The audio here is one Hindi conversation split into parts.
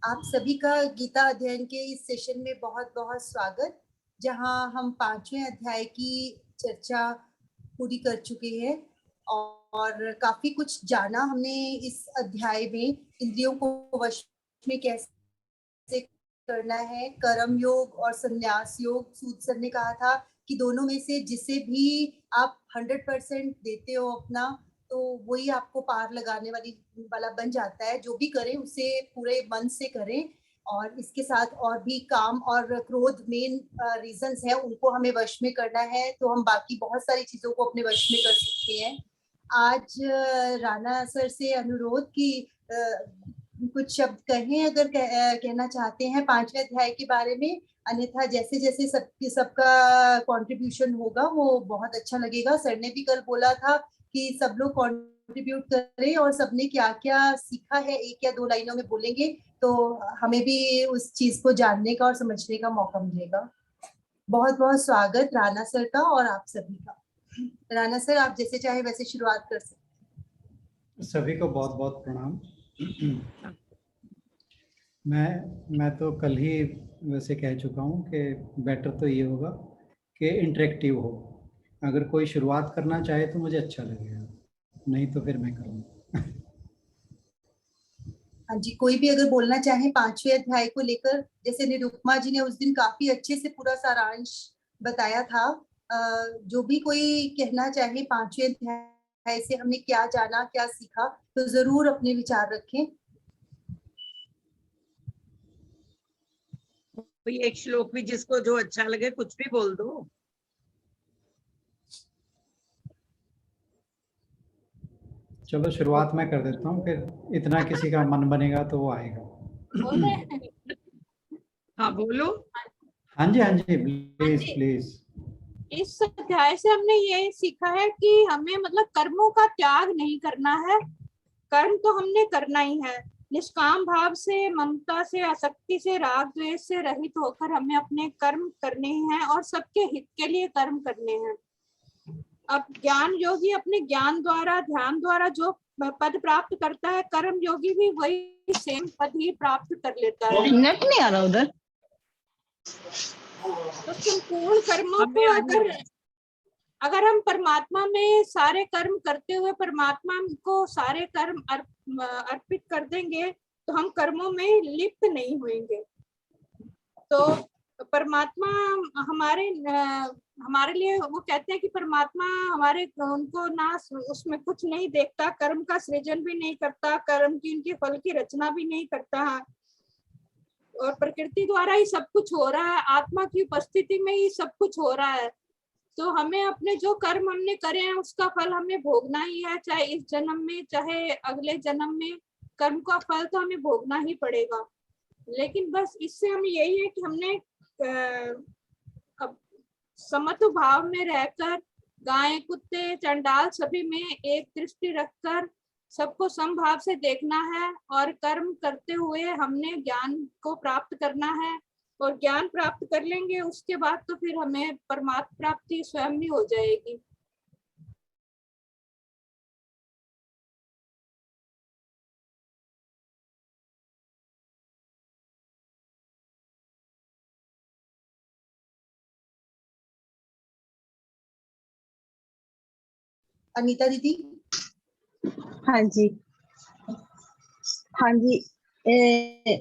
आप सभी का गीता अध्ययन के इस सेशन में बहुत बहुत स्वागत, जहां हम 5वें अध्याय की चर्चा पूरी कर चुके हैं और काफी कुछ जाना हमने इस अध्याय में। इंद्रियों को वश में कैसे करना है, कर्म योग और संन्यास योग। सूद सर ने कहा था कि दोनों में से जिसे भी आप 100% देते हो अपना, तो वही आपको पार लगाने वाला बन जाता है। जो भी करें उसे पूरे मन से करें, और इसके साथ और भी काम और क्रोध मेन रीजंस है, उनको हमें वश में करना है, तो हम बाकी बहुत सारी चीजों को अपने वश में कर सकते हैं। आज राणा सर से अनुरोध कि कुछ शब्द कहें अगर कहना चाहते हैं 5वें अध्याय के बारे में। अन्यथा जैसे जैसे सबका कंट्रीब्यूशन होगा वो बहुत अच्छा लगेगा। सर ने भी कल बोला था कि सब लोग कंट्रीब्यूट करें और सबने क्या क्या सीखा है 1 या 2 लाइनों में बोलेंगे, तो हमें भी उस चीज को जानने का और समझने का मौका मिलेगा। बहुत बहुत स्वागत राणा सर का और आप सभी का। राणा सर, आप जैसे चाहे वैसे शुरुआत कर सकते हैं। सभी को बहुत बहुत प्रणाम। मैं तो कल ही वैसे कह चुका हूँ कि बेटर तो ये होगा कि इंटरेक्टिव हो। अगर कोई शुरुआत करना चाहे तो मुझे अच्छा लगेगा, नहीं तो फिर मैं करूँगा। हाँ जी, कोई भी अगर बोलना चाहे 5वें अध्याय को लेकर। जैसे निरुपमा जी ने उस दिन काफी अच्छे से पूरा सारांश बताया था। जो भी कोई कहना चाहे 5वें अध्याय से हमने क्या जाना, क्या सीखा, तो जरूर अपने विचार रखें। कोई एक श्लोक भी जिसको जो अच्छा लगे कुछ भी बोल दो। चलो शुरुआत मैं कर देता हूँ, फिर इतना किसी का मन बनेगा तो वो आएगा। हाँ बोलो। हाँ जी प्लीज प्लीज। इस अध्याय से हमने ये सीखा है कि हमें मतलब कर्मों का त्याग नहीं करना है। कर्म तो हमने करना ही है। निष्काम भाव से, ममता से, आसक्ति से, राग द्वेष से रहित होकर हमें अपने कर्म करने हैं और सबके हित के लिए कर्म करने हैं। अब ज्ञान योगी अपने ज्ञान द्वारा, ध्यान द्वारा जो पद प्राप्त करता है, कर्म योगी भी वही सेम पद ही प्राप्त कर लेता है। नेट नहीं आ रहा उधर। तो संपूर्ण कर्मों को अगर हम परमात्मा में सारे कर्म करते हुए परमात्मा को सारे कर्म अर्पित कर देंगे, तो हम कर्मों में लिप्त नहीं होंगे। तो परमात्मा हमारे लिए, वो कहते हैं कि परमात्मा हमारे उनको ना उसमें कुछ नहीं देखता, कर्म का सृजन भी नहीं करता, कर्म की उनके फल की रचना भी नहीं करता है, और प्रकृति द्वारा ही सब कुछ हो रहा है, आत्मा की उपस्थिति में ही सब कुछ हो रहा है। तो हमें अपने जो कर्म हमने करे हैं उसका फल हमें भोगना ही है, चाहे इस जन्म में चाहे अगले जन्म में। कर्म का फल तो हमें भोगना ही पड़ेगा। लेकिन बस इससे हमें यही है कि हमने अब समत्व भाव में रहकर गाय, कुत्ते, चंडाल सभी में एक दृष्टि रखकर सबको समभाव से देखना है, और कर्म करते हुए हमने ज्ञान को प्राप्त करना है। और ज्ञान प्राप्त कर लेंगे उसके बाद तो फिर हमें परमात्मा प्राप्ति स्वयं ही हो जाएगी। अनीता दीदी। हाँ जी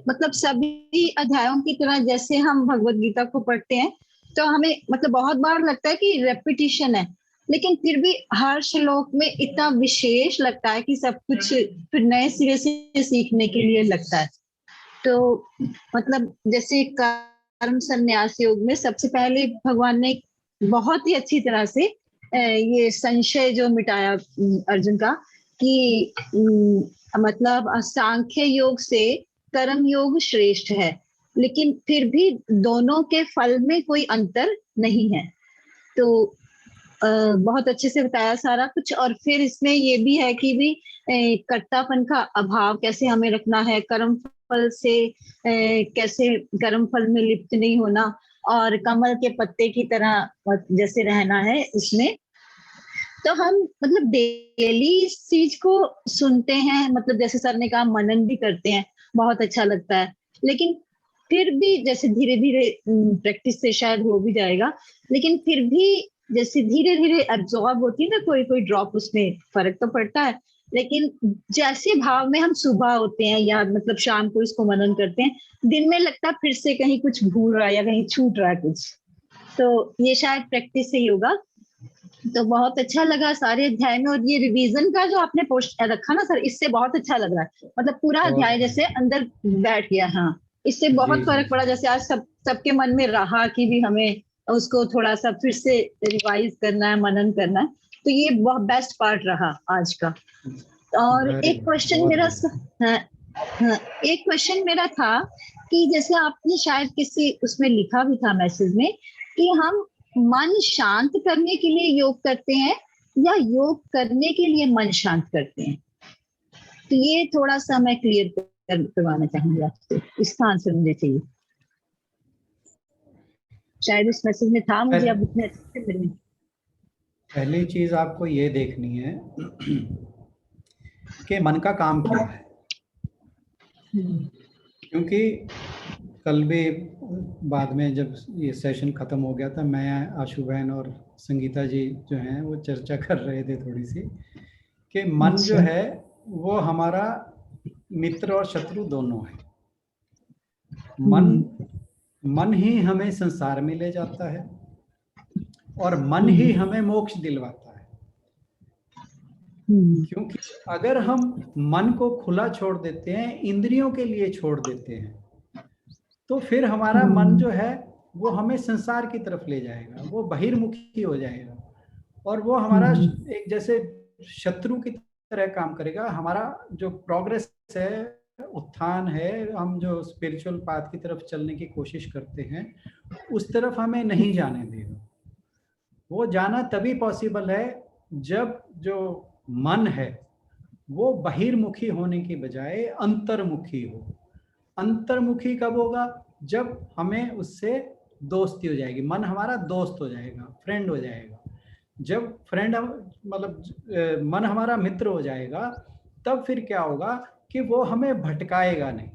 मतलब सभी अध्यायों की तरह जैसे हम भगवत गीता को पढ़ते हैं तो हमें मतलब बहुत बार लगता है कि रेपिटिशन है, लेकिन फिर भी हर श्लोक में इतना विशेष लगता है कि सब कुछ फिर नए सिरे से सीखने के लिए लगता है। तो मतलब जैसे कर्म संन्यास योग में सबसे पहले भगवान ने बहुत ही अच्छी तरह से ये संशय जो मिटाया अर्जुन का, कि मतलब सांख्य योग से कर्म योग श्रेष्ठ है, लेकिन फिर भी दोनों के फल में कोई अंतर नहीं है। तो बहुत अच्छे से बताया सारा कुछ। और फिर इसमें ये भी है कि भी कर्तापन का अभाव कैसे हमें रखना है, कर्म फल से कैसे कर्म फल में लिप्त नहीं होना, और कमल के पत्ते की तरह जैसे रहना है इसमें। तो हम मतलब डेली इस चीज को सुनते हैं, मतलब जैसे सर ने कहा मनन भी करते हैं, बहुत अच्छा लगता है। लेकिन फिर भी जैसे धीरे धीरे प्रैक्टिस से शायद हो भी जाएगा, लेकिन फिर भी जैसे धीरे धीरे एब्जॉर्ब होती है ना कोई कोई ड्रॉप, उसमें फर्क तो पड़ता है। लेकिन जैसे भाव में हम सुबह होते हैं या मतलब शाम को इसको मनन करते हैं, दिन में लगता है फिर से कहीं कुछ भूल रहा है या कहीं छूट रहा है कुछ। तो ये शायद प्रैक्टिस से ही होगा। तो बहुत अच्छा लगा सारे अध्याय में, और ये रिवीजन का जो आपने पोस्ट रखा ना सर, इससे बहुत अच्छा लग रहा है। मतलब पूरा अध्याय जैसे अंदर बैठ गया। हाँ, इससे बहुत फर्क पड़ा। जैसे आज सबके मन में रहा कि भी हमें उसको थोड़ा सा फिर से रिवाइज करना है, मनन करना है। तो ये बहुत बेस्ट पार्ट रहा आज का। और एक क्वेश्चन मेरा एक क्वेश्चन मेरा था कि जैसे आपने शायद किसी उसमें लिखा भी था मैसेज में कि हम मन शांत करने के लिए योग करते हैं या योग करने के लिए मन शांत करते हैं। तो ये थोड़ा सा मैं क्लियर करवाना चाहूंगी आपसे, इसका आंसर मुझे चाहिए। शायद उस मैसेज में था, मुझे अब इतने अच्छे से मिले। पहली चीज आपको ये देखनी है कि मन का काम क्या है, क्योंकि कल भी बाद में जब ये सेशन खत्म हो गया था, मैं, आशु बहन और संगीता जी जो हैं वो चर्चा कर रहे थे थोड़ी सी कि मन जो है वो हमारा मित्र और शत्रु दोनों है। मन ही हमें संसार में ले जाता है और मन ही हमें मोक्ष दिलवाता है। क्योंकि अगर हम मन को खुला छोड़ देते हैं, इंद्रियों के लिए छोड़ देते हैं, तो फिर हमारा मन जो है वो हमें संसार की तरफ ले जाएगा, वो बहिर्मुखी हो जाएगा और वो हमारा एक जैसे शत्रु की तरह काम करेगा। हमारा जो प्रोग्रेस है, उत्थान है, हम जो स्पिरिचुअल पाथ की तरफ चलने की कोशिश करते हैं, उस तरफ हमें नहीं जाने देगा। वो जाना तभी पॉसिबल है जब जो मन है वो बहिर्मुखी होने की बजाय अंतर्मुखी हो। अंतर्मुखी कब होगा? जब हमें उससे दोस्ती हो जाएगी, मन हमारा दोस्त हो जाएगा, फ्रेंड हो जाएगा। जब फ्रेंड मतलब मन हमारा मित्र हो जाएगा, तब फिर क्या होगा कि वो हमें भटकाएगा नहीं।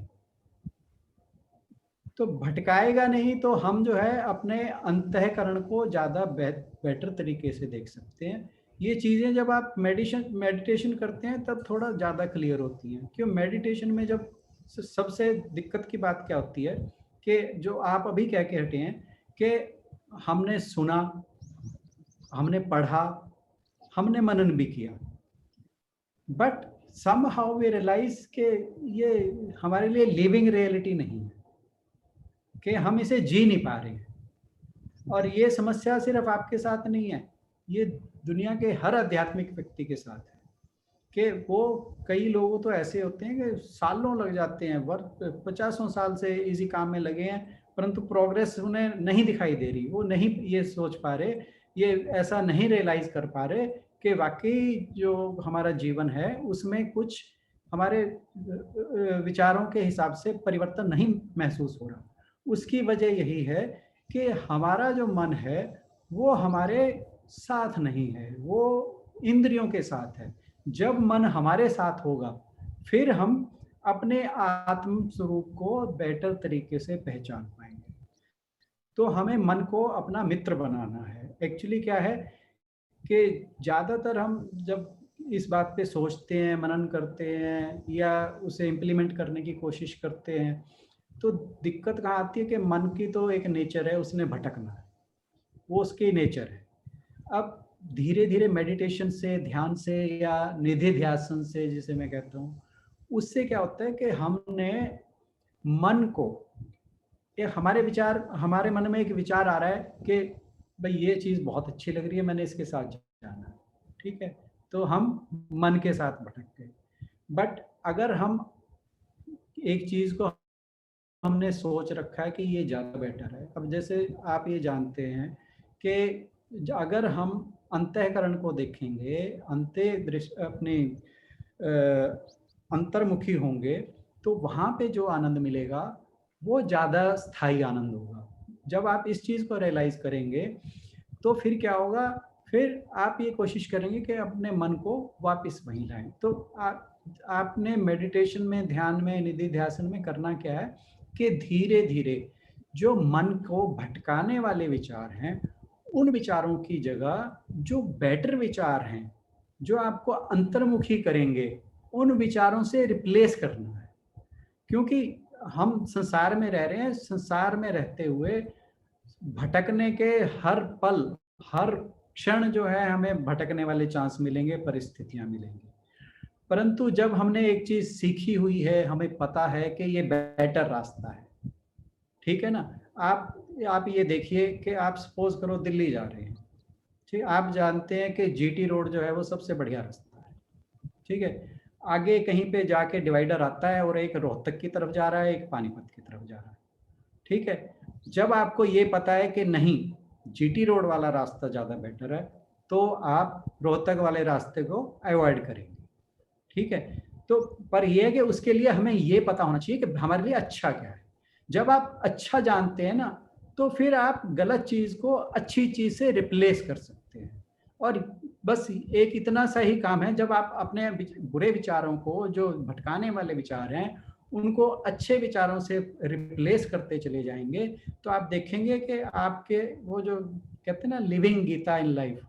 तो भटकाएगा नहीं तो हम जो है अपने अंतःकरण को ज़्यादा बेटर तरीके से देख सकते हैं। ये चीज़ें जब आप मेडिटेशन करते हैं तब थोड़ा ज़्यादा क्लियर होती हैं। क्यों? मेडिटेशन में जब सबसे दिक्कत की बात क्या होती है कि जो आप अभी कह के हटे हैं कि हमने सुना, हमने पढ़ा, हमने मनन भी किया, बट somehow we realize कि ये हमारे लिए लिविंग रियलिटी नहीं है, कि हम इसे जी नहीं पा रहे हैं। और ये समस्या सिर्फ आपके साथ नहीं है, ये दुनिया के हर आध्यात्मिक व्यक्ति के साथ है कि वो कई लोग तो ऐसे होते हैं कि सालों लग जाते हैं, 50 साल से इसी काम में लगे हैं, परंतु प्रोग्रेस उन्हें नहीं दिखाई दे रही। वो नहीं ये सोच पा रहे, ये ऐसा नहीं रियलाइज कर पा रहे कि वाकई जो हमारा जीवन है उसमें कुछ हमारे विचारों के हिसाब से परिवर्तन नहीं महसूस हो रहा। उसकी वजह यही है कि हमारा जो मन है वो हमारे साथ नहीं है, वो इंद्रियों के साथ है। जब मन हमारे साथ होगा फिर हम अपने आत्म स्वरूप को बेटर तरीके से पहचान पाएंगे। तो हमें मन को अपना मित्र बनाना है। एक्चुअली क्या है कि ज़्यादातर हम जब इस बात पे सोचते हैं, मनन करते हैं या उसे इम्प्लीमेंट करने की कोशिश करते हैं, तो दिक्कत कहाँ आती है कि मन की तो एक नेचर है, उसने भटकना है, वो उसकी नेचर है। अब धीरे धीरे मेडिटेशन से, ध्यान से या निधि ध्यासन से जिसे मैं कहता हूँ, उससे क्या होता है कि हमने मन को एक हमारे मन में एक विचार आ रहा है कि भाई ये चीज़ बहुत अच्छी लग रही है, मैंने इसके साथ जाना है, ठीक है, तो हम मन के साथ भटक गए। बट अगर हम एक चीज़ को हमने सोच रखा है कि ये ज़्यादा बेटर है। अब जैसे आप ये जानते हैं कि अगर हम अंतःकरण को देखेंगे, अपने अंतर्मुखी होंगे, तो वहाँ पे जो आनंद मिलेगा वो ज़्यादा स्थायी आनंद होगा। जब आप इस चीज़ को रियलाइज़ करेंगे तो फिर क्या होगा, फिर आप ये कोशिश करेंगे कि अपने मन को वापस वहीं लाएं। तो आपने मेडिटेशन में, ध्यान में, निधि ध्यासन में करना क्या है कि धीरे धीरे जो मन को भटकाने वाले विचार हैं, उन विचारों की जगह जो बेटर विचार हैं, जो आपको अंतर्मुखी करेंगे, उन विचारों से रिप्लेस करना है। क्योंकि हम संसार में रह रहे हैं, संसार में रहते हुए भटकने के हर पल, हर क्षण जो है हमें भटकने वाले चांस मिलेंगे, परिस्थितियां मिलेंगी। परंतु जब हमने एक चीज सीखी हुई है, हमें पता है कि ये बेटर रास्ता है, ठीक है ना। आप ये देखिए कि आप सपोज करो दिल्ली जा रहे हैं, ठीक, आप जानते हैं कि जीटी रोड जो है वो सबसे बढ़िया रास्ता है, ठीक है। आगे कहीं पे जाके डिवाइडर आता है और एक रोहतक की तरफ जा रहा है, एक पानीपत की तरफ जा रहा है, ठीक है। जब आपको ये पता है कि नहीं, जीटी रोड वाला रास्ता ज़्यादा बेटर है, तो आप रोहतक वाले रास्ते को अवॉइड करेंगे, ठीक है। तो पर यह है कि उसके लिए हमें ये पता होना चाहिए कि हमारे लिए अच्छा क्या है। जब आप अच्छा जानते हैं ना, तो फिर आप गलत चीज़ को अच्छी चीज़ से रिप्लेस कर सकते हैं। और बस एक इतना सा ही काम है, जब आप अपने बुरे विचारों को, जो भटकाने वाले विचार हैं, उनको अच्छे विचारों से रिप्लेस करते चले जाएंगे, तो आप देखेंगे कि आपके वो जो कहते हैं ना लिविंग गीता इन लाइफ,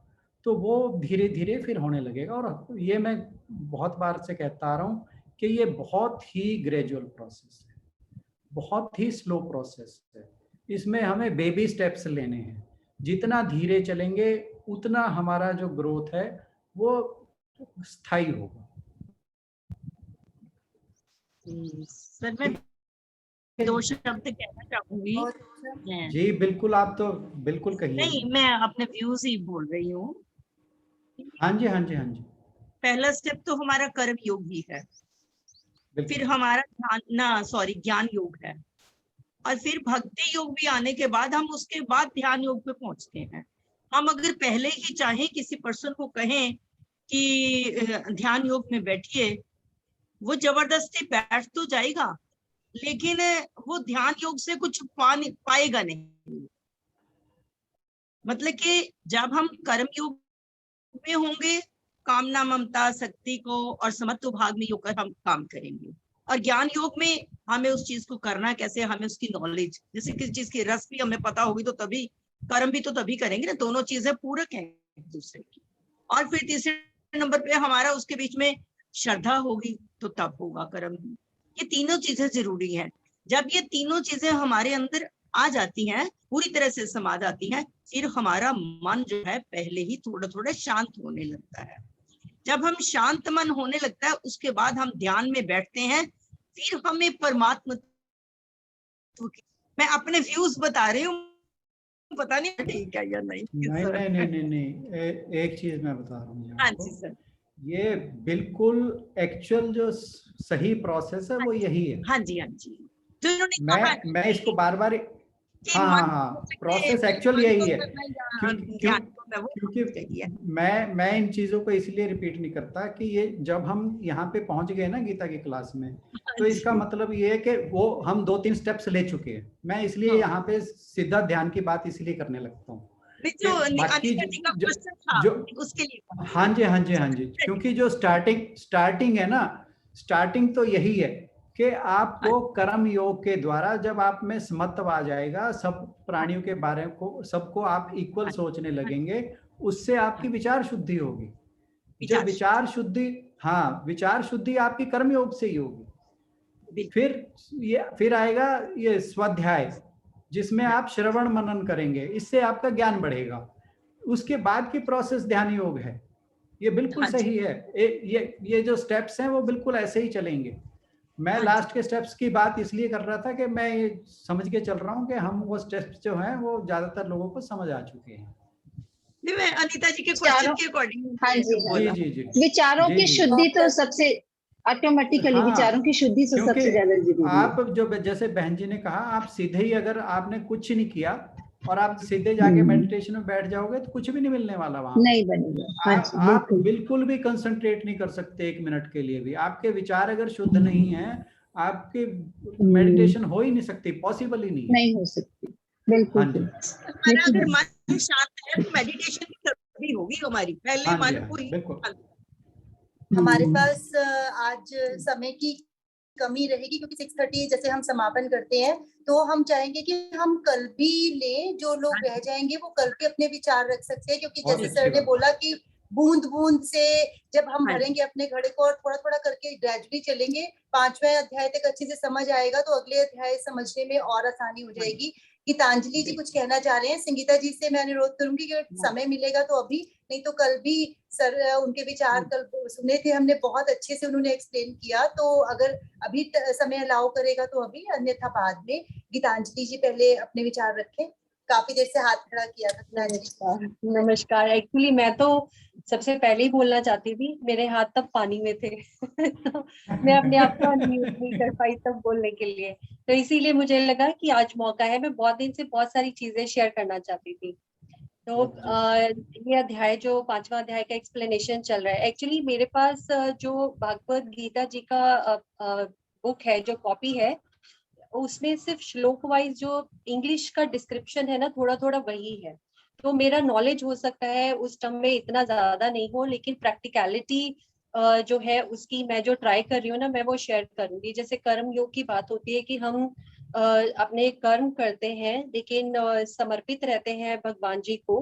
तो वो धीरे धीरे फिर होने लगेगा। और ये मैं बहुत बार से कहता आ रहा हूँ कि ये बहुत ही ग्रेजुअल प्रोसेस है, बहुत ही स्लो प्रोसेस है। इसमें हमें बेबी स्टेप्स लेने हैं। जितना धीरे चलेंगे उतना हमारा जो ग्रोथ है वो स्थायी होगा। सर मैं 2 शब्द कहना चाहूंगी। बहुत अच्छा। जी बिल्कुल, आप तो बिल्कुल कहिए। नहीं, मैं अपने व्यूज ही बोल रही हूँ। हाँ जी, हाँ जी, हाँ जी। पहला स्टेप तो हमारा कर्म योग ही है, फिर हमारा ज्ञान योग है, और फिर भक्ति योग भी आने के बाद हम उसके बाद ध्यान योग पे पहुंचते हैं। हम अगर पहले ही चाहें, किसी पर्सन को कहें कि ध्यान योग में बैठिए, वो जबरदस्ती बैठ तो जाएगा, लेकिन वो ध्यान योग से कुछ पाएगा नहीं। मतलब कि जब हम कर्म योग में होंगे, कामना, ममता, शक्ति को और समत्व भाग में योग हम काम करेंगे, और ज्ञान योग में हमें उस चीज को करना कैसे, हमें उसकी नॉलेज, जैसे किसी चीज की रस भी हमें पता होगी तो तभी कर्म भी तो तभी करेंगे ना। दोनों चीजें पूरक हैं एक दूसरे की। और फिर तीसरे नंबर पे हमारा उसके बीच में श्रद्धा होगी तो तब होगा कर्म। ये तीनों चीजें जरूरी हैं। जब ये तीनों चीजें हमारे अंदर आ जाती हैं, पूरी तरह से समा जाती हैं, फिर हमारा मन जो है पहले ही थोड़ा थोड़ा शांत होने लगता है। जब हम शांत मन होने लगता है, उसके बाद हम ध्यान में बैठते हैं, फिर हमें परमात्मा, मैं अपने व्यूज बता रही हूँ, पता नहीं ठीक है या नहीं। नहीं, एक चीज मैं बता रहा हूँ हाँ आपको। जी सर। ये बिल्कुल एक्चुअल जो सही प्रोसेस है वो यही है। हाँ जी, हाँ जी। तो इन्होंने मैं इसको बार बार, हाँ, प्रोसेस एक्चुअल यही है। क्योंकि मैं इन चीजों को इसलिए रिपीट नहीं करता कि ये जब हम यहाँ पे पहुंच गए ना गीता की क्लास में, तो इसका मतलब ये है कि वो हम 2-3 स्टेप्स ले चुके हैं। मैं इसलिए यहाँ पे सीधा ध्यान की बात इसलिए करने लगता हूँ। उसके लिए हाँ जी, हाँ जी, हाँ जी। क्योंकि जो स्टार्टिंग है ना, स्टार्टिंग तो यही है कि आपको कर्म योग के द्वारा जब आप में समत्व आ जाएगा, सब प्राणियों के बारे को, सबको आप इक्वल सोचने लगेंगे, उससे आपकी विचार शुद्धि होगी। जब विचार शुद्धि, हाँ, विचार शुद्धि आपकी कर्म योग से ही होगी। फिर आएगा ये स्वाध्याय, जिसमें आप श्रवण मनन करेंगे, इससे आपका ज्ञान बढ़ेगा। उसके बाद की प्रोसेस ध्यान योग है। ये बिल्कुल सही है। ये जो स्टेप्स हैं वो बिल्कुल ऐसे ही चलेंगे। मैं लास्ट के स्टेप्स की बात इसलिए कर रहा था कि मैं ये समझ के चल रहा हूँ कि हम वो स्टेप्स जो हैं वो ज्यादातर लोगों को समझ आ चुके हैं। मैं अनीता जी के क्वेश्चन के अकॉर्डिंग, हाँ जी, जी, विचारों की शुद्धि तो सबसे ऑटोमेटिकली, विचारों की शुद्धि से सबसे ज्यादा जरूरी है। आप जो जैसे बहन जी ने कहा, आप सीधे ही अगर आपने कुछ नहीं किया और आप सीधे जाके मेडिटेशन में बैठ जाओगे तो कुछ भी नहीं मिलने वाला वहां, नहीं बनेगा। आप बिल्कुल भी कंसंट्रेट नहीं कर सकते 1 मिनट के लिए भी। आपके विचार अगर शुद्ध नहीं है, आपकी मेडिटेशन हो ही नहीं सकती, पॉसिबल ही नहीं हो सकती। बिल्कुल। हाँ जी। अगर मन शांत है तो मेडिटेशन भी होगी हमारी। पहले मन को हमारे पास आज समय की कमी रहेगी, क्योंकि 6:30 जैसे हम समापन करते हैं तो हम चाहेंगे कि हम कल भी लें, जो लोग रह जाएंगे वो कल भी अपने विचार रख सकते हैं, क्योंकि बहुत जैसे अच्छी सर ने बात। बोला कि बूंद बूंद से जब हम हाँ जी। भरेंगे अपने घड़े को और थोड़ा थोड़ा करके ग्रेजुअली चलेंगे, 5वें अध्याय तक अच्छे से समझ आएगा तो अगले अध्याय समझने में और आसानी हो जाएगी। गीतांजलि जी कुछ कहना चाह रहे हैं, संगीता जी से मैं अनुरोध करूंगी कि समय मिलेगा तो अभी, नहीं तो कल भी सर उनके विचार कल सुने थे हमने, बहुत अच्छे से उन्होंने एक्सप्लेन किया, तो अगर अभी समय अलाउ करेगा तो अभी, अन्यथा बाद में। गीतांजलि जी पहले अपने विचार रखें, काफी देर से हाथ खड़ा किया था गीतांजलि। नमस्कार। एक्चुअली मैं तो सबसे पहले ही बोलना चाहती थी, मेरे हाथ तब पानी में थे तो मैं अपने आप को अनम्यूट नहीं कर पाई तब बोलने के लिए, तो इसीलिए मुझे लगा कि आज मौका है। मैं बहुत दिन से बहुत सारी चीजें शेयर करना चाहती थी। तो ये अध्याय जो 5वां अध्याय का एक्सप्लेनेशन चल रहा है, एक्चुअली मेरे पास जो भागवत गीता जी का बुक है, जो कॉपी है, उसमें सिर्फ श्लोक वाइज जो इंग्लिश का डिस्क्रिप्शन है ना, थोड़ा थोड़ा वही है। तो मेरा नॉलेज हो सकता है उस टर्म में इतना ज्यादा नहीं हो, लेकिन प्रैक्टिकलिटी जो है उसकी मैं जो ट्राई कर रही हूँ ना, मैं वो शेयर करूंगी। जैसे कर्म योग की बात होती है कि हम अपने कर्म करते हैं, लेकिन समर्पित रहते हैं भगवान जी को,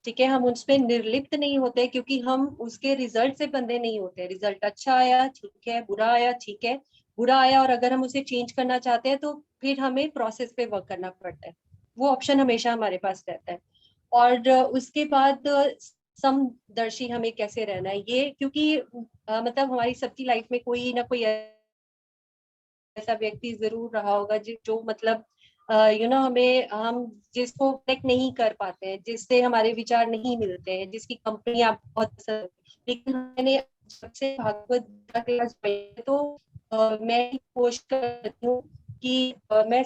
ठीक है। हम उसमें निर्लिप्त नहीं होते, क्योंकि हम उसके रिजल्ट से बंधे नहीं होते। रिजल्ट अच्छा आया ठीक है, बुरा आया ठीक है, बुरा आया और अगर हम उसे चेंज करना चाहते हैं तो फिर हमें प्रोसेस पे वर्क करना पड़ता है। वो ऑप्शन हमेशा हमारे पास रहता है। और उसके बाद समदर्शी हमें कैसे रहना है, ये क्योंकि मतलब हमारी सबकी लाइफ में कोई ना कोई ऐसा व्यक्ति जरूर रहा होगा जो मतलब हमें, हम जिसको कनेक्ट नहीं कर पाते हैं, जिससे हमारे विचार नहीं मिलते हैं, जिसकी कंपनी आप बहुत पसंद, लेकिन मैंने जब से भागवत गीता क्लास तो मैं कोशिश करती हूँ कि मैं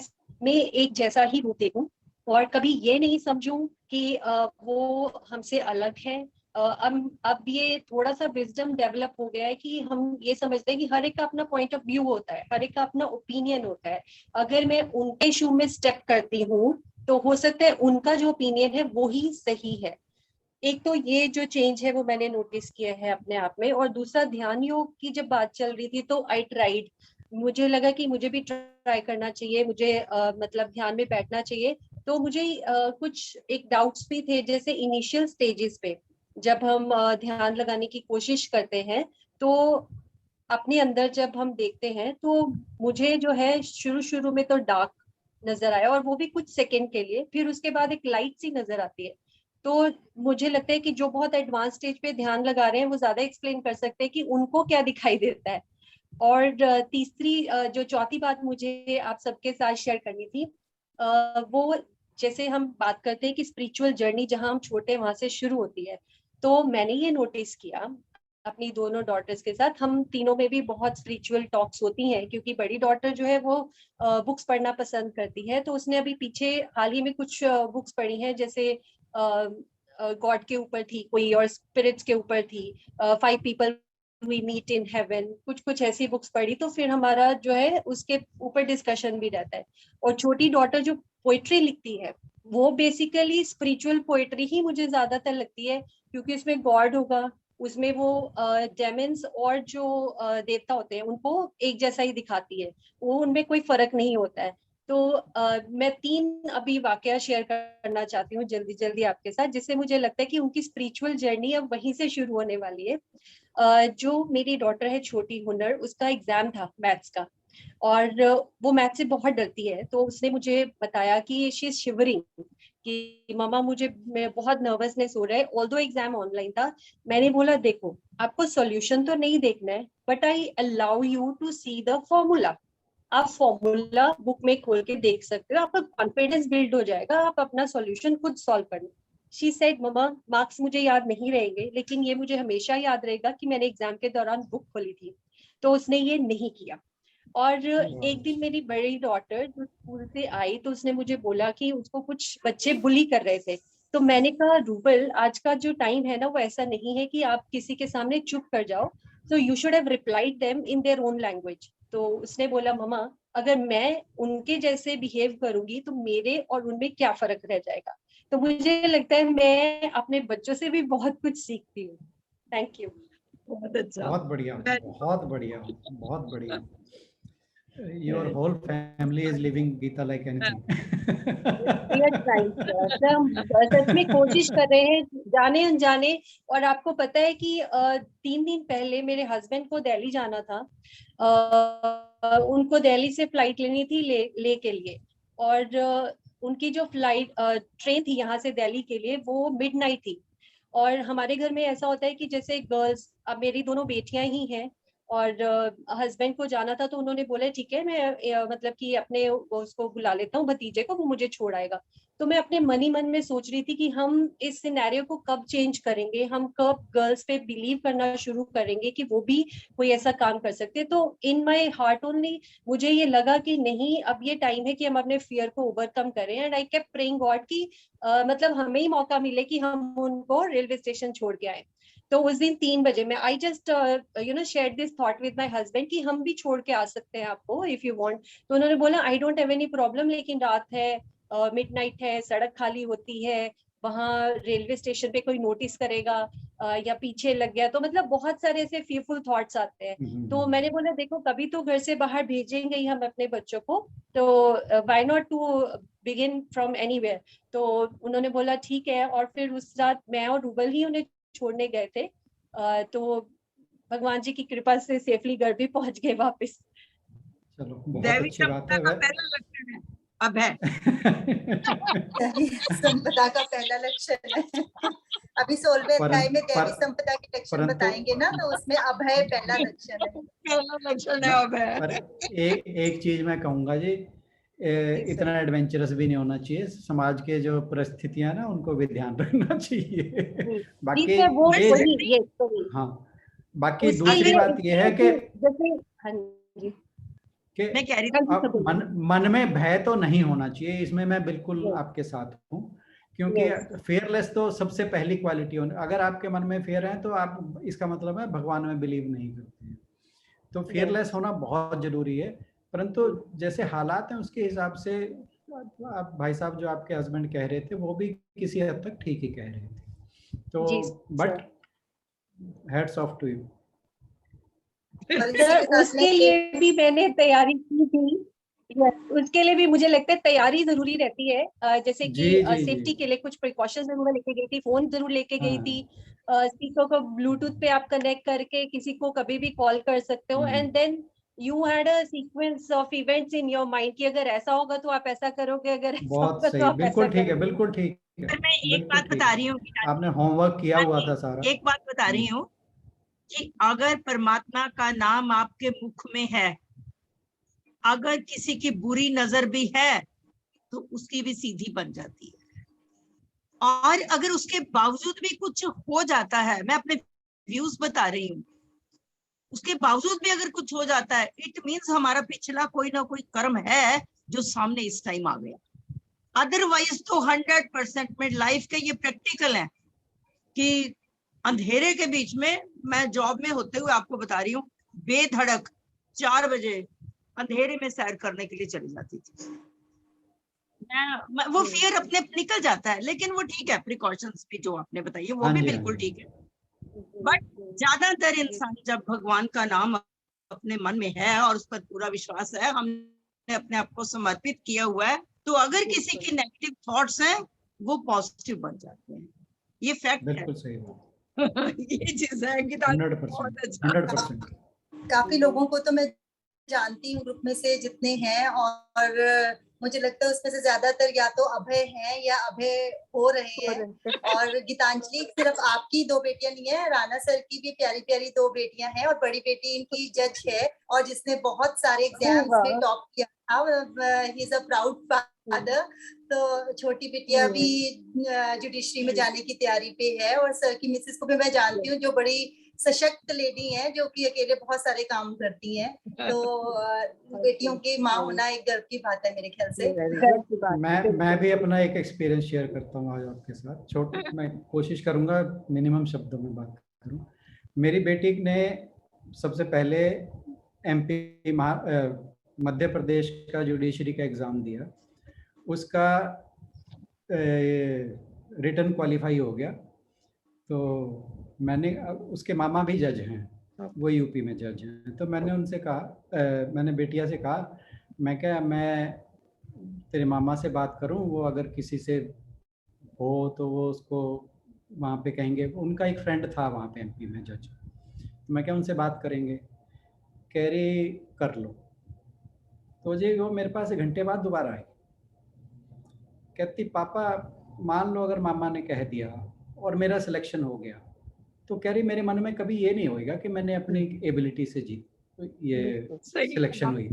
एक जैसा ही रूप देखूं और कभी ये नहीं समझूं कि वो हमसे अलग है। अब ये थोड़ा सा विजडम डेवलप हो गया है कि हम ये समझते हैं कि हर एक का अपना पॉइंट ऑफ व्यू होता है, हर एक का अपना ओपिनियन होता है। अगर मैं उनके शू में स्टेप करती हूँ तो हो सकता है उनका जो ओपिनियन है वो ही सही है। एक तो ये जो चेंज है वो मैंने नोटिस किया है अपने आप में। और दूसरा, ध्यान योग की जब बात चल रही थी तो आई ट्राइड, मुझे लगा कि मुझे भी ट्राई करना चाहिए, मुझे मतलब ध्यान में बैठना चाहिए। तो मुझे कुछ एक डाउट्स भी थे, जैसे इनिशियल स्टेजेस पे जब हम ध्यान लगाने की कोशिश करते हैं तो अपने अंदर जब हम देखते हैं तो मुझे जो है शुरू शुरू में तो डार्क नजर आया, और वो भी कुछ सेकंड के लिए, फिर उसके बाद एक लाइट सी नजर आती है। तो मुझे लगता है कि जो बहुत एडवांस स्टेज पे ध्यान लगा रहे हैं वो ज्यादा एक्सप्लेन कर सकते हैं कि उनको क्या दिखाई देता है। और तीसरी जो चौथी बात मुझे आप सबके साथ शेयर करनी थी, वो जैसे हम बात करते हैं कि स्पिरिचुअल जर्नी जहां हम छोटे वहां से शुरू होती है, तो मैंने ये नोटिस किया अपनी दोनों डॉटर्स के साथ, हम तीनों में भी बहुत स्पिरिचुअल टॉक्स होती हैं, क्योंकि बड़ी डॉटर जो है वो बुक्स पढ़ना पसंद करती है। तो उसने अभी पीछे हाल ही में कुछ बुक्स पढ़ी हैं, जैसे गॉड के ऊपर थी कोई और स्पिरिट्स के ऊपर थी, 5 people we meet in heaven, कुछ कुछ ऐसी बुक्स पढ़ी। तो फिर हमारा जो है उसके ऊपर डिस्कशन भी रहता है। और छोटी डॉटर जो पोइट्री लिखती है वो बेसिकली स्पिरिचुअल पोइट्री ही मुझे ज्यादातर लगती है, क्योंकि उसमें गॉड होगा, उसमें वो डेमन्स और जो देवता होते हैं उनको एक जैसा ही दिखाती है, वो उनमें कोई फर्क नहीं होता है। तो मैं 3 अभी वाकया शेयर करना चाहती हूँ जल्दी जल्दी आपके साथ, जिससे मुझे लगता है कि उनकी स्पिरिचुअल जर्नी अब वहीं से शुरू होने वाली है। जो मेरी डॉटर है छोटी हुनर, उसका एग्जाम था मैथ्स का, और वो मैथ से बहुत डरती है। तो उसने मुझे बताया कि शी इज शिवरिंग, कि मामा मुझे बहुत नर्वसनेस हो रहा है, ऑल्दो एग्जाम ऑनलाइन था। मैंने बोला देखो, आपको सॉल्यूशन तो नहीं देखना है, but I allow you to see the formula. आप फॉर्मूला बुक में खोल के देख सकते हो, आपका कॉन्फिडेंस बिल्ड हो जाएगा, आप अपना सॉल्यूशन खुद सॉल्व करना। शी सेड मम्मा मार्क्स मुझे याद नहीं रहेंगे, लेकिन ये मुझे हमेशा याद रहेगा कि मैंने एग्जाम के दौरान बुक खोली थी। तो उसने ये नहीं किया। और एक दिन मेरी बड़ी डॉटर जो स्कूल से आई तो उसने मुझे बोला कि उसको कुछ बच्चे बुली कर रहे थे। तो मैंने कहा रूबल, आज का जो टाइम है ना वो ऐसा नहीं है कि आप किसी के सामने चुप कर जाओ, so you should have replied them in their own language। तो उसने बोला मम्मा अगर मैं उनके जैसे बिहेव करूंगी तो मेरे और उनमें क्या फर्क रह जाएगा। तो मुझे लगता है मैं अपने बच्चों से भी बहुत कुछ सीखती हूँ। Thank you. बहुत अच्छा, बहुत बढ़िया, बहुत बढ़िया, बहुत बढ़िया। Your whole family is living Gita like anything. We are trying, sir. हम सच में कोशिश कर रहे हैं जाने अनजाने। और आपको पता है कि 3 दिन पहले मेरे हस्बैंड को दिल्ली जाना था। उनको दिल्ली से फ्लाइट लेनी थी ले के लिए, और उनकी जो फ्लाइट ट्रेन थी यहाँ से दिल्ली के लिए वो मिडनाइट थी। और हमारे घर में ऐसा होता है कि जैसे गर्ल्स, अब मेरी दोनों बेटियां ही हैं और हस्बैंड को जाना था, तो उन्होंने बोला ठीक है मैं मतलब कि अपने उसको बुला लेता हूँ भतीजे को, वो मुझे छोड़ आएगा। तो मैं अपने मन ही मन में सोच रही थी कि हम इस सिनेरियो को कब चेंज करेंगे, हम कब गर्ल्स पे बिलीव करना शुरू करेंगे कि वो भी कोई ऐसा काम कर सकते। तो इन माय हार्ट ओनली मुझे ये लगा कि नहीं, अब ये टाइम है कि हम अपने फियर को ओवरकम करें। And I kept praying God कि मतलब हमें ही मौका मिले कि हम उनको रेलवे स्टेशन छोड़ के आए। तो उस दिन 3 बजे में I just share this thought with my husband कि हम भी छोड़ के आ सकते हैं आपको इफ यू वांट। तो उन्होंने बोला I don't have any problem, लेकिन रात है, मिडनाइट है, सड़क खाली होती है, वहां रेलवे स्टेशन पे कोई नोटिस करेगा या पीछे लग गया, तो मतलब बहुत सारे ऐसे fearful थॉट्स आते हैं। तो मैंने बोला देखो कभी तो घर से बाहर भेजेंगे ही हम अपने बच्चों को, तो why not to begin from anywhere. तो उन्होंने बोला ठीक है, और फिर उस रात मैं और रूबल ही उन्हें छोड़ने गए थे। तो भगवान जी की कृपा से सेफली घर भी पहुंच गए वापस। चलो बहुत दैवी अच्छी बात है। संपदा का पहला लक्षण है अब है। दैवी संपदा का पहला लक्षण है। अभी 16वें अध्याय में दैवी संपदा के लक्षण बताएंगे ना, तो उसमें अभय पहला लक्षण है। पहला लक्षण है अब है। पर एक चीज मैं कहूंगा जी, इतना एडवेंचरस भी नहीं होना चाहिए। समाज के जो परिस्थितियां हैं ना, उनको भी ध्यान रखना चाहिए। बाकी हाँ, बाकी दूसरी बात ये है कि मैं कह रही थी मन में भय तो नहीं होना चाहिए, इसमें मैं बिल्कुल आपके साथ हूँ। क्योंकि फेयरलेस तो सबसे पहली क्वालिटी होनी। अगर आपके मन में फेयर है तो आप, इसका मतलब है भगवान में बिलीव नहीं करते हैं। तो फेयरलेस होना बहुत जरूरी है। परंतु जैसे हालात हैं उसके हिसाब से, आप भाई साहब जो आपके हस्बैंड कह रहे थे वो भी किसी हद तक ठीक ही कह रहे थे। तो but heads off to you. उसके लिए भी मैंने तैयारी की थी। उसके लिए भी मुझे लगता है तैयारी जरूरी रहती है। जैसे कि सेफ्टी के लिए कुछ प्रिकॉशंस जरूर लेके गई थी, फोन जरूर लेके गई थी, स्पीकर को ब्लूटूथ पे आप कनेक्ट करके किसी को कभी भी कॉल कर सकते हो। And then you had a sequence of events in your mind कि अगर ऐसा होगा तो आप ऐसा करोगे, अगर ऐसा होगा तो आप बिल्कुल ठीक है, बिल्कुल ठीक है। मैं एक बात बता रही हूँ, आपने होमवर्क किया हुआ था सारा। एक बात बता रही हूँ कि अगर परमात्मा का नाम आपके मुख में है, अगर किसी की बुरी नजर भी है तो उसकी भी सीधी बन जाती है। और अगर उसके बावजूद भी कुछ हो जाता है, मैं अपने व्यूज बता रही हूँ, उसके बावजूद भी अगर कुछ हो जाता है, इट मीन्स हमारा पिछला कोई ना कोई कर्म है जो सामने इस टाइम आ गया। अदरवाइज तो 100% में लाइफ के ये प्रैक्टिकल है कि अंधेरे के बीच में, मैं जॉब में होते हुए आपको बता रही हूँ, बेधड़क 4 बजे अंधेरे में सैर करने के लिए चली जाती थी। वो फियर अपने निकल जाता है, लेकिन वो ठीक है, प्रिकॉशंस भी जो आपने बताई वो भी बिल्कुल ठीक है। बट ज्यादातर इंसान जब भगवान का नाम अपने मन में है और उस पर पूरा विश्वास है, हमने अपने आप को समर्पित किया हुआ है, तो अगर किसी की नेगेटिव थॉट्स हैं वो पॉजिटिव बन जाते हैं। ये फैक्ट है। बिल्कुल सही बात। ये चीज है कि 100%। काफी लोगों को तो मैं जानती हूँ ग्रुप में से जितने हैं, और मुझे लगता है उसमें से ज्यादातर या तो अभय हैं या अभय हो रहे हैं। और गीतांजलि सिर्फ आपकी 2 बेटियां नहीं है, राणा सर की भी प्यारी प्यारी 2 बेटियां हैं, और बड़ी बेटी इनकी जज है और जिसने बहुत सारे एग्जाम्स में टॉप किया था। He is a proud father. तो छोटी बिटिया भी जुडिशरी में जाने की तैयारी पे है, और सर की मिसेस को भी मैं जानती हूँ जो बड़ी सशक्त लेडी हैं, जो कि अकेले बहुत सारे काम करती हैं। तो बेटियों की माँ होना एक गर्व की बात है मेरे ख्याल से। मैं भी अपना एक एक्सपीरियंस शेयर करता हूँ आज आपके साथ। छोटे, मैं कोशिश करूंगा मिनिमम शब्दों में बात करूं। मेरी बेटी ने सबसे पहले एमपी मध्य प्रदेश का जुडिशरी का एग्जाम दिया, उसका रिटर्न क्वालिफाई हो गया। तो मैंने, उसके मामा भी जज हैं, वो यूपी में जज हैं। तो मैंने उनसे कहा मैंने बेटिया से कहा, मैं क्या मैं तेरे मामा से बात करूं, वो अगर किसी से हो तो वो उसको वहाँ पे कहेंगे। उनका एक फ्रेंड था वहाँ पे एमपी में जज, तो मैं क्या उनसे बात करेंगे। कह रही कर लो। तो जी वो मेरे पास 1 घंटे बाद दोबारा आई, कहती पापा मान लो अगर मामा ने कह दिया और मेरा सिलेक्शन हो गया, तो कह रही मेरे मन में कभी ये नहीं होएगा कि मैंने अपनी एबिलिटी से जीत ये सही सिलेक्शन हुई।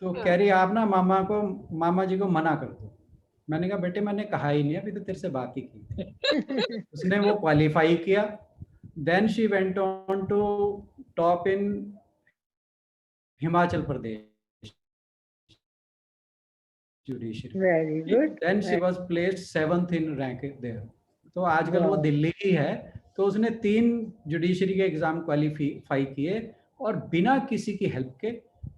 तो कह रही आप ना मामा जी को मना कर दो। मैंने कहा बेटे मैंने कहा ही नहीं, अभी तो तेरे से बात ही की थी। उसने वो क्वालिफाई किया, then she went on to top in Himachal Pradesh judiciary, very good. Then she was placed 7th in rank there. तो आजकल वो दिल्ली ही है। तो उसने 3 जुडिशरी के एग्जाम क्वालिफाई किए और बिना किसी की हेल्प के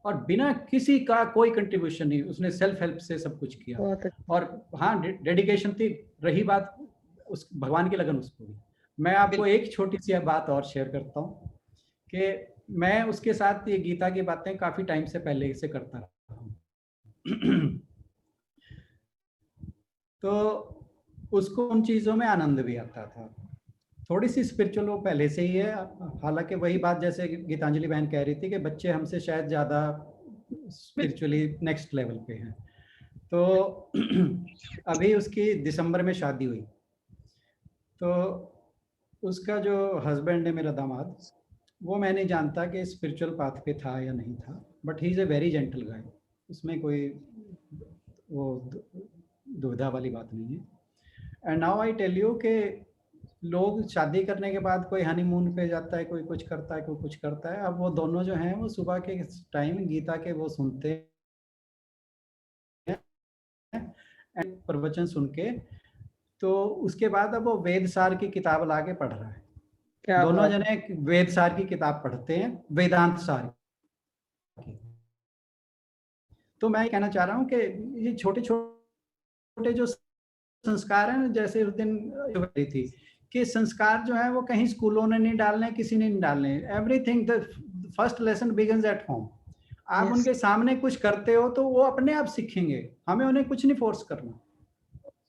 और बिना किसी का कोई कंट्रीब्यूशन नहीं, उसने सेल्फ हेल्प से सब कुछ किया। बहुत और हाँ डेडिकेशन थी। रही बात उस भगवान की लगन, उसको भी मैं आपको एक छोटी सी बात और शेयर करता हूँ कि मैं उसके साथ ये गीता की बातें काफी टाइम से पहले से करता रहा हूँ। तो उसको उन चीज़ों में आनंद भी आता था। थोड़ी सी स्पिरिचुअल वो पहले से ही है। हालांकि वही बात जैसे गीतांजलि बहन कह रही थी कि बच्चे हमसे शायद ज़्यादा स्पिरिचुअली नेक्स्ट लेवल पे हैं। तो अभी उसकी दिसंबर में शादी हुई, तो उसका जो हस्बैंड है मेरा दामाद, वो मैं नहीं जानता कि स्पिरिचुअल पाथ पे था या नहीं था, but he is a very gentle guy. उसमें कोई वो दुविधा वाली बात नहीं है। And now I tell you कि लोग शादी करने के बाद कोई हनीमून पे जाता है, कोई कुछ करता है, कोई कुछ करता है। अब वो दोनों जो हैं वो सुबह के टाइम गीता के वो सुनते हैं प्रवचन सुन के, तो उसके बाद अब वो वेद सार की किताब ला के पढ़ रहा है। क्या दोनों बात जने वेद सार की किताब पढ़ते हैं, वेदांत सार की। तो मैं कहना चाह रहा हूँ कि ये छोटे छोटे जो संस्कार हैं, जैसे उस दिन रही थी कि संस्कार जो है वो कहीं स्कूलों ने नहीं डालने, किसी ने नहीं डालने। Everything the first lesson begins at home. आप उनके सामने कुछ करते हो तो वो अपने आप सीखेंगे, हमें उन्हें कुछ नहीं फोर्स करना।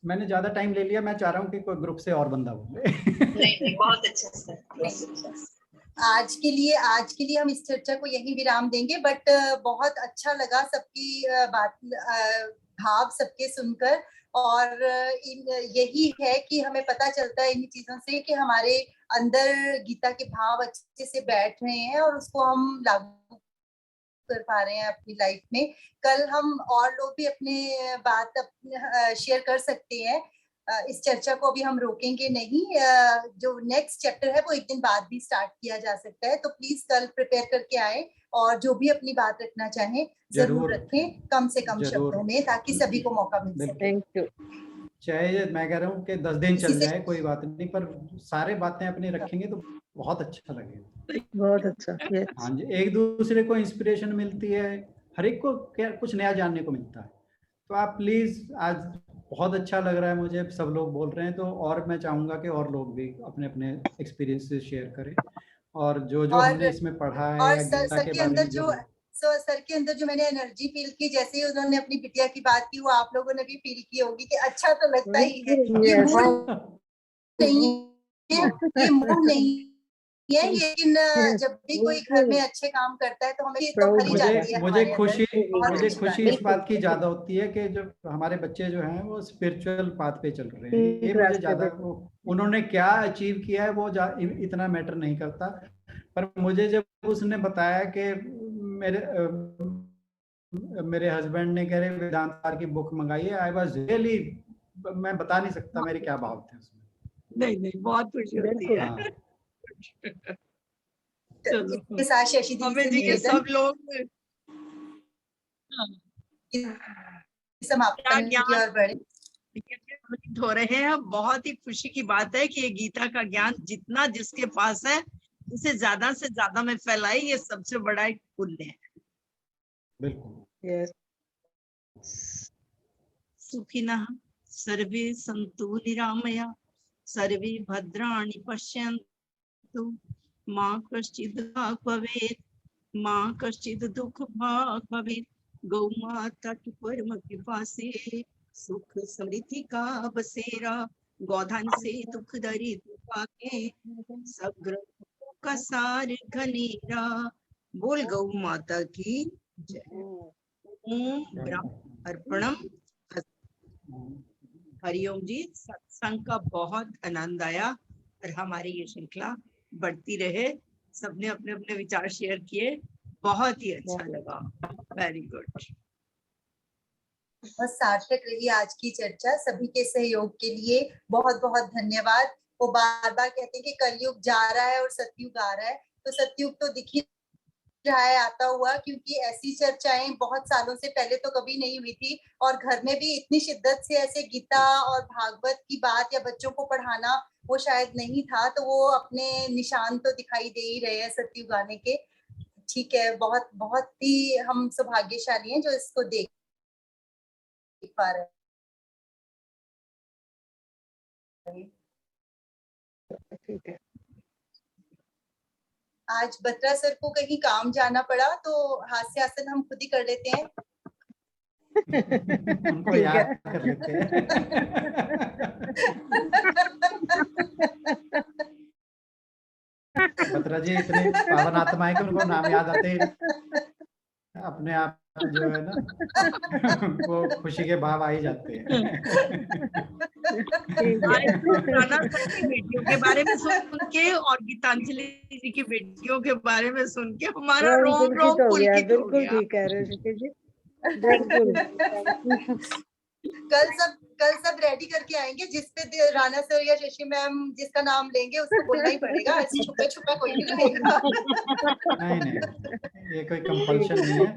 मैंने ज्यादा टाइम ले लिया, मैं चाह रहा हूँ कि कोई ग्रुप से और बंदा बोले। नहीं बहुत अच्छा सर। आज के लिए हम इस चर्चा को यही विराम देंगे, बट बहुत अच्छा लगा सबकी बात, भाव सबके सुनकर। और यही है कि हमें पता चलता है इन चीजों से कि हमारे अंदर गीता के भाव अच्छे से बैठ रहे हैं और उसको हम लागू कर पा रहे हैं अपनी लाइफ में। कल हम और लोग भी अपने बात शेयर कर सकते हैं। इस चर्चा को अभी हम रोकेंगे नहीं। जो नेक्स्ट चैप्टर है वो एक दिन बाद भी स्टार्ट किया जा सकता है। तो प्लीज कल प्रिपेयर करके आए और जो भी अपनी बात रखना चाहें जरूर रखें, कम से कम शब्दों में, ताकि सभी को मौका मिल सके। Thank you. चाहे मैं कह रहा हूँ कि 10 दिन चल इसी से जाए कोई बात नहीं, पर सारे बातें अपनी रखेंगे तो बहुत अच्छा लगेगा। बहुत अच्छा। यस। हाँ जी, एक दूसरे को इंस्पिरेशन मिलती है, हर एक को क्या कुछ नया जानने को मिलता है। तो आप प्लीज, आज बहुत अच्छा लग रहा है मुझे, सब लोग बोल रहे हैं, तो और मैं चाहूंगा कि और लोग भी अपने अपने एक्सपीरियंसेस शेयर करें, और जो जो हमने इसमें पढ़ा है या गीता के बारे में जो सर के अंदर जो मैंने एनर्जी फील की, जैसे ही उन्होंने अपनी बिटिया की बात की, वो आप लोगों ने भी फील की होगी कि अच्छा तो लगता ही है। ये मूड नहीं है, ये मूड नहीं है, लेकिन जब भी कोई घर में अच्छे काम करता है तो हमें तो भरी जाती है। मुझे खुशी इस बात की ज्यादा होती है कि जो हमारे बच्चे जो हैं वो स्पिरिचुअल पाथ पे चल रहे हैं। ये मुझे ज्यादा, उन्होंने क्या अचीव किया है वो इतना मैटर नहीं करता, पर मुझे जब उसने बताया कि मेरे हस्बैंड ने कह रहे वेदांत सार की बुक मंगाई है, आई वाज रियली, मैं बता नहीं सकता मेरे क्या भाव थे उसमें। नहीं बहुत खुशी होती है। चलो इसके साथ शशि दी से सब लोग समापन की ओर बढ़े हो रहे हैं। बहुत ही खुशी की बात है कि ये गीता का ज्ञान जितना जिसके पास है उसे ज्यादा से ज्यादा में फैलाए, ये सबसे बड़ा एक पुण्य है। बिल्कुल। यस। सुखिनः सर्वे सन्तु निरामया, सर्वे भद्राणि पश्यन्तु मा कश्चित् भाग् भवेत्, मा कश्चित् दुःख भाग् भवेत्। गौ माता की परम कृपा से सुख समृद्धि का बसेरा, गोधन से दुख दरिद्र पाके सब ग्रहों का सार घनेरा। बोल गौ माता की जय। ओम ब्रह्म अर्पणम। हरिओम जी, सत्संग का बहुत आनंद आया और हमारी ये श्रृंखला बढ़ती रहे। सबने अपने अपने विचार शेयर किए, बहुत ही अच्छा लगा। Very good. बस सार्थक रही आज की चर्चा। सभी के सहयोग के लिए बहुत बहुत धन्यवाद। वो बार बार कहते हैं कि कलयुग जा रहा है और सतयुग आ रहा है, तो सतयुग तो दिख ही रहा है आता हुआ, क्योंकि ऐसी चर्चाएं बहुत सालों से पहले तो कभी नहीं हुई थी। और घर में भी इतनी शिद्दत से ऐसे गीता और भागवत की बात या बच्चों को पढ़ाना वो शायद नहीं था। तो वो अपने निशान तो दिखाई दे ही रहे हैं सतयुग आने के। ठीक है, बहुत बहुत ही हम सौभाग्यशाली हैं जो इसको देख पा रहे हैं। ठीक है, आज बत्रा सर को कहीं काम जाना पड़ा तो हास्यासन हम खुद ही कर लेते हैं। उनको ठीक याद है। कर लेते हैं। बत्रा जी इतने पावन आत्मा है कि उनको नाम याद आते ही अपने आप जो है ना वो खुशी के भाव आ ही जाते हैं। ठीक आज है। तो राणा सर की बेटियों के बारे में सुन के और गीतांजलि जी की बेटियों के बारे में सुन के हमारा रोम पुलकित रोम हो गया, पुलकित हो बिल्कुल गया। ठीक कह रहे हो ऋषि जी, बिल्कुल। कल सब रेडी करके आएंगे, जिसपे राणा सर या शशि मैम जिसका नाम लेंगे उसको बोलना ही पड़ेगा। ऐसे छुपा छुपा कोई नहीं रहेगा। नहीं, ये कोई कंपल्शन नहीं है,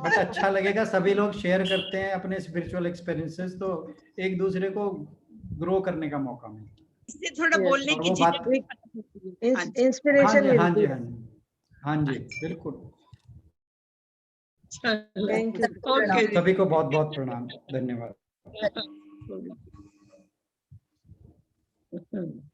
बट अच्छा लगेगा। सभी लोग शेयर करते हैं अपने स्पिरिचुअल एक्सपीरियंसेस, तो एक दूसरे को ग्रो करने का मौका मिलता है। इससे थोड़ा Yes. बोलने और की वो बात झिझक। हाँ जी, इंस्पिरेशन हाँ मिलती जी, है। हाँ जी, हाँ जी, बिल्कुल। चलो, थैंक यू। ओके जी। सभी को बहुत बहुत प्रणाम, धन्यवाद। हम्म।